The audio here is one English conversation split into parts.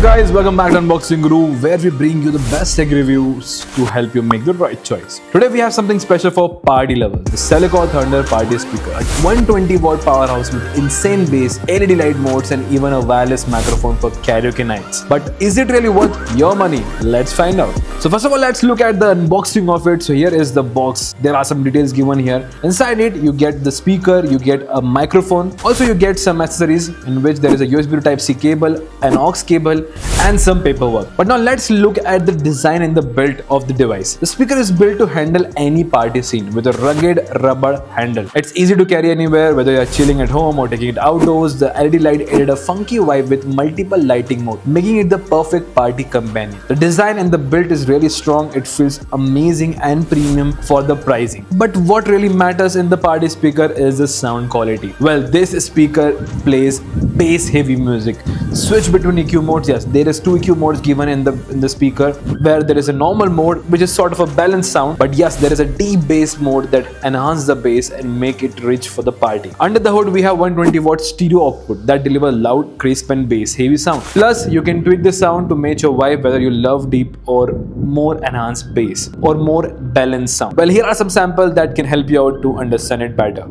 guys, welcome back to Unboxing Guru, where we bring you the best tech reviews to help you make the right choice. Today we have something special for party lovers, the Cellecor Thunder Party Speaker, a 120-watt powerhouse with insane bass, LED light modes and even a wireless microphone for karaoke nights. But is it really worth your money? Let's find out. So first of all, let's look at the unboxing of it. So here is the box. There are some details given here. Inside it, you get the speaker, you get a microphone. Also, you get some accessories in which there is a USB to Type-C cable, an aux cable, and some paperwork. But now let's look at the design and the build of the device. The speaker is built to handle any party scene with a rugged rubber handle. It's easy to carry anywhere, whether you're chilling at home or taking it outdoors. The LED light added a funky vibe with multiple lighting modes, making it the perfect party companion. The design and the build is really strong. It feels amazing and premium for the pricing. But what really matters in the party speaker is the sound quality. Well, this speaker plays bass heavy music. Switch between EQ modes. Yes, there is two EQ modes given in the speaker, where there is a normal mode which is sort of a balanced sound, but yes, there is a deep bass mode that enhances the bass and make it rich for the party. Under the hood we have 120-watt stereo output that delivers loud, crisp and bass heavy sound. Plus you can tweak the sound to match your vibe, whether you love deep or more enhanced bass or more balanced sound. Well, here are some samples that can help you out to understand it better.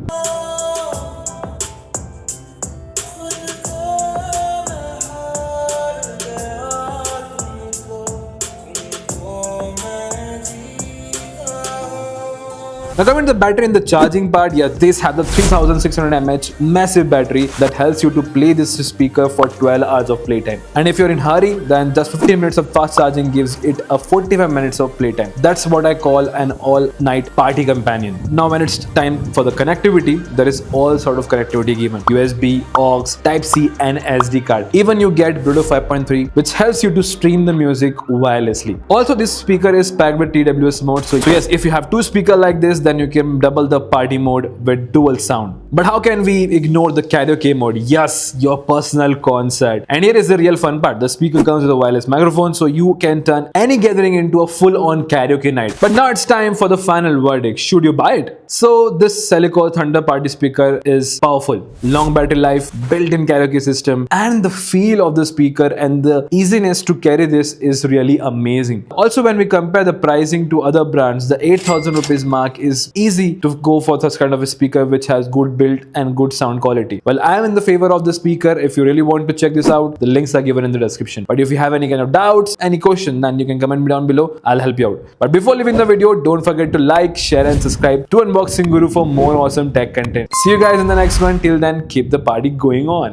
Now coming to the battery and the charging part, yeah, this has the 3600 mAh massive battery that helps you to play this speaker for 12 hours of playtime. And if you're in a hurry, then just 15 minutes of fast charging gives it a 45 minutes of playtime. That's what I call an all-night party companion. Now when it's time for the connectivity, there is all sort of connectivity given. USB, aux, Type-C and SD card. Even you get Bluetooth 5.3, which helps you to stream the music wirelessly. Also, this speaker is packed with TWS mode. So yes, if you have two speakers like this, then you can double the party mode with dual sound. But how can we ignore the karaoke mode? Yes, your personal concert. And here is the real fun part. The speaker comes with a wireless microphone, so you can turn any gathering into a full-on karaoke night. But now it's time for the final verdict. Should you buy it? So this Cellecor Thunder Party Speaker is powerful, long battery life, built-in karaoke system, and the feel of the speaker and the easiness to carry this is really amazing. Also, when we compare the pricing to other brands, the 8,000 rupees mark is easy to go for such kind of a speaker which has good build and good sound quality. Well, I am in the favor of the speaker. If you really want to check this out, the links are given in the description. But if you have any kind of doubts, any question, then you can comment me down below. I'll help you out. But before leaving the video, don't forget to like, share and subscribe to Unboxing Guru for more awesome tech content. See you guys in the next one. Till then, keep the party going on.